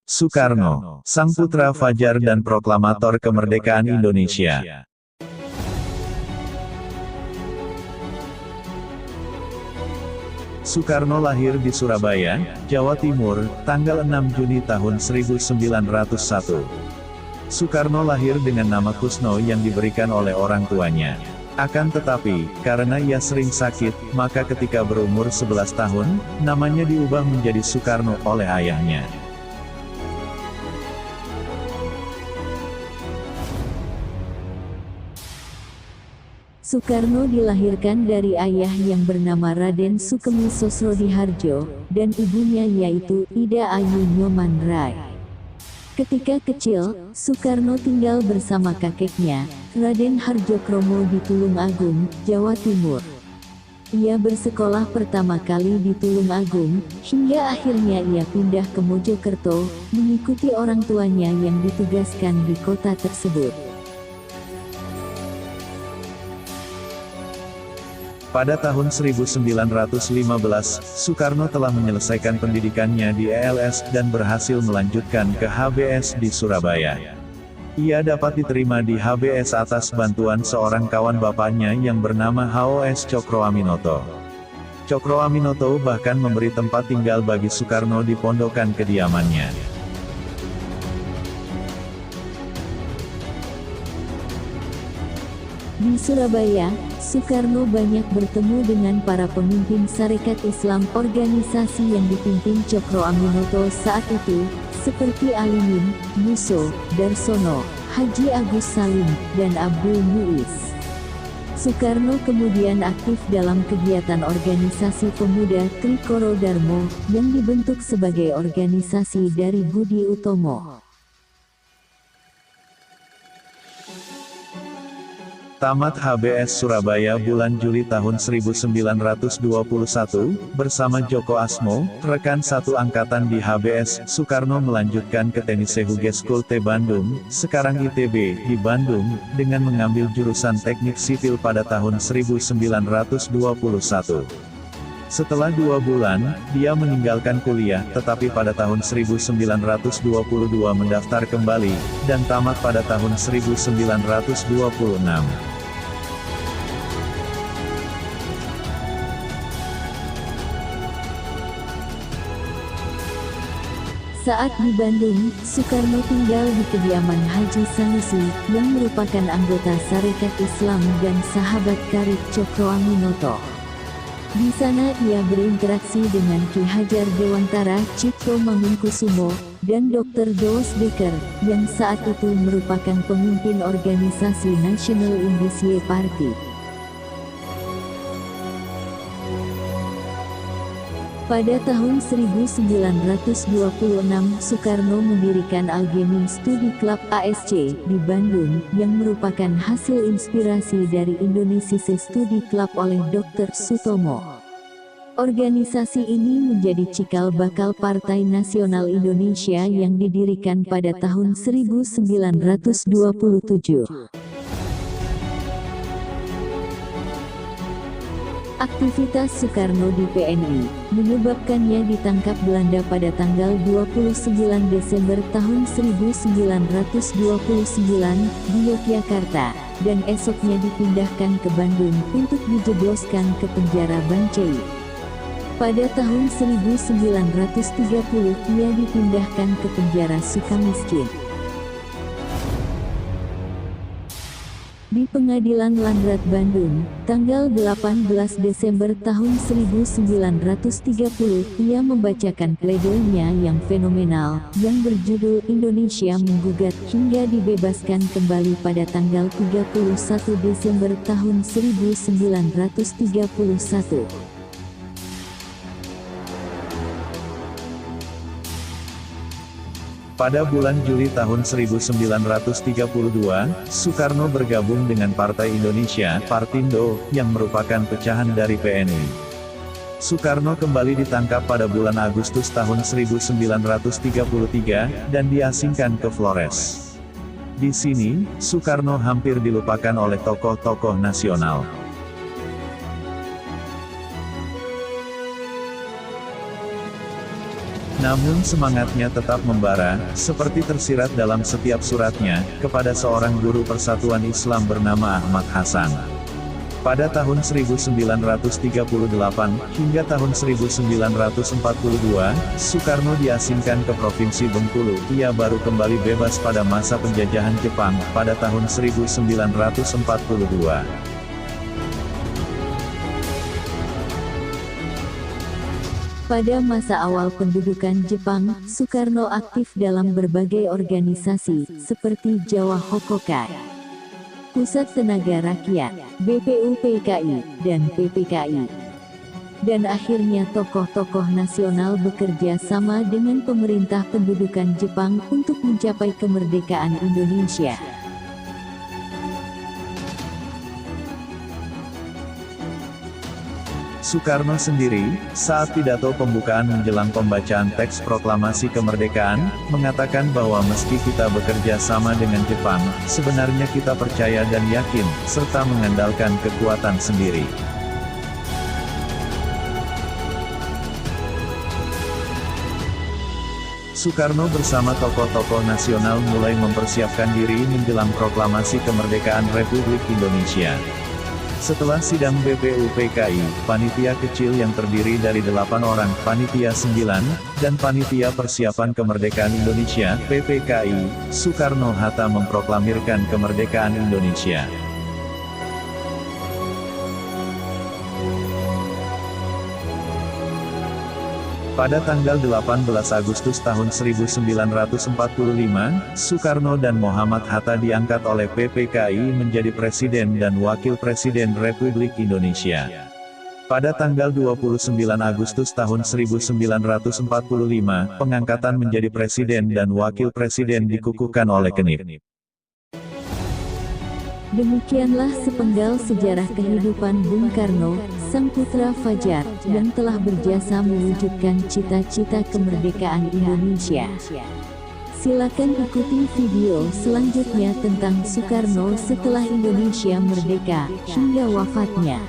Soekarno, sang putra fajar dan proklamator kemerdekaan Indonesia. Soekarno lahir di Surabaya, Jawa Timur, tanggal 6 Juni tahun 1901. Soekarno lahir dengan nama Kusno yang diberikan oleh orang tuanya. Akan tetapi, karena ia sering sakit, maka ketika berumur 11 tahun, namanya diubah menjadi Soekarno oleh ayahnya. Soekarno dilahirkan dari ayah yang bernama Raden Sukemi Sosrodihardjo, dan ibunya yaitu Ida Ayu Nyoman Rai. Ketika kecil, Soekarno tinggal bersama kakeknya, Raden Hardjokromo di Tulungagung, Jawa Timur. Ia bersekolah pertama kali di Tulungagung, hingga akhirnya ia pindah ke Mojokerto, mengikuti orang tuanya yang ditugaskan di kota tersebut. Pada tahun 1915, Soekarno telah menyelesaikan pendidikannya di ELS dan berhasil melanjutkan ke HBS di Surabaya. Ia dapat diterima di HBS atas bantuan seorang kawan bapaknya yang bernama HOS Cokroaminoto. Cokroaminoto bahkan memberi tempat tinggal bagi Soekarno di pondokan kediamannya. Di Surabaya, Soekarno banyak bertemu dengan para pemimpin Sarekat Islam organisasi yang dipimpin Cokroaminoto saat itu, seperti Alimin, Muso, Darsono, Haji Agus Salim, dan Abdul Muiz. Soekarno kemudian aktif dalam kegiatan organisasi pemuda Trikoro Darmo, yang dibentuk sebagai organisasi dari Budi Utomo. Tamat HBS Surabaya bulan Juli tahun 1921, bersama Joko Asmo, rekan satu angkatan di HBS, Soekarno melanjutkan ke Tenise Hughes School T Bandung, sekarang ITB, di Bandung, dengan mengambil jurusan teknik sipil pada tahun 1921. Setelah 2 bulan, dia meninggalkan kuliah, tetapi pada tahun 1922 mendaftar kembali, dan tamat pada tahun 1926. Saat di Bandung, Soekarno tinggal di kediaman Haji Sanusi, yang merupakan anggota Sarekat Islam dan sahabat karib Cokroaminoto. Di sana ia berinteraksi dengan Ki Hajar Dewantara, Cipto Mangunkusumo, dan Dr. Doos Dekker, yang saat itu merupakan pemimpin organisasi National Indische Party. Pada tahun 1926, Soekarno mendirikan Algemeen Studi Club ASC di Bandung, yang merupakan hasil inspirasi dari Indonesische Studi Club oleh Dr. Sutomo. Organisasi ini menjadi cikal bakal Partai Nasional Indonesia yang didirikan pada tahun 1927. Aktivitas Soekarno di PNI, menyebabkannya ditangkap Belanda pada tanggal 29 Desember tahun 1929, di Yogyakarta, dan esoknya dipindahkan ke Bandung untuk dijebloskan ke penjara Bancai. Pada tahun 1930, ia dipindahkan ke penjara Sukamiskin. Di Pengadilan Landrat Bandung, tanggal 18 Desember tahun 1930, ia membacakan pledoinya yang fenomenal, yang berjudul Indonesia Menggugat, hingga dibebaskan kembali pada tanggal 31 Desember tahun 1931. Pada bulan Juli tahun 1932, Soekarno bergabung dengan Partai Indonesia, Partindo, yang merupakan pecahan dari PNI. Soekarno kembali ditangkap pada bulan Agustus tahun 1933, dan diasingkan ke Flores. Di sini, Soekarno hampir dilupakan oleh tokoh-tokoh nasional. Namun semangatnya tetap membara, seperti tersirat dalam setiap suratnya, kepada seorang guru Persatuan Islam bernama Ahmad Hasan. Pada tahun 1938 hingga tahun 1942, Soekarno diasingkan ke Provinsi Bengkulu. Ia baru kembali bebas pada masa penjajahan Jepang, pada tahun 1942. Pada masa awal pendudukan Jepang, Soekarno aktif dalam berbagai organisasi, seperti Jawa Hokokai, Pusat Tenaga Rakyat, BPUPKI, dan PPKI. Dan akhirnya tokoh-tokoh nasional bekerja sama dengan pemerintah pendudukan Jepang untuk mencapai kemerdekaan Indonesia. Soekarno sendiri, saat pidato pembukaan menjelang pembacaan teks proklamasi kemerdekaan, mengatakan bahwa meski kita bekerja sama dengan Jepang, sebenarnya kita percaya dan yakin, serta mengandalkan kekuatan sendiri. Soekarno bersama tokoh-tokoh nasional mulai mempersiapkan diri menjelang proklamasi kemerdekaan Republik Indonesia. Setelah sidang BPUPKI, panitia kecil yang terdiri dari 8 orang, panitia 9, dan panitia persiapan kemerdekaan Indonesia, PPKI, Soekarno-Hatta memproklamirkan kemerdekaan Indonesia. Pada tanggal 18 Agustus tahun 1945, Soekarno dan Muhammad Hatta diangkat oleh PPKI menjadi Presiden dan Wakil Presiden Republik Indonesia. Pada tanggal 29 Agustus tahun 1945, pengangkatan menjadi Presiden dan Wakil Presiden dikukuhkan oleh Kenip. Demikianlah sepenggal sejarah kehidupan Bung Karno, sang putra fajar, yang telah berjasa mewujudkan cita-cita kemerdekaan Indonesia. Silakan ikuti video selanjutnya tentang Soekarno setelah Indonesia merdeka, hingga wafatnya.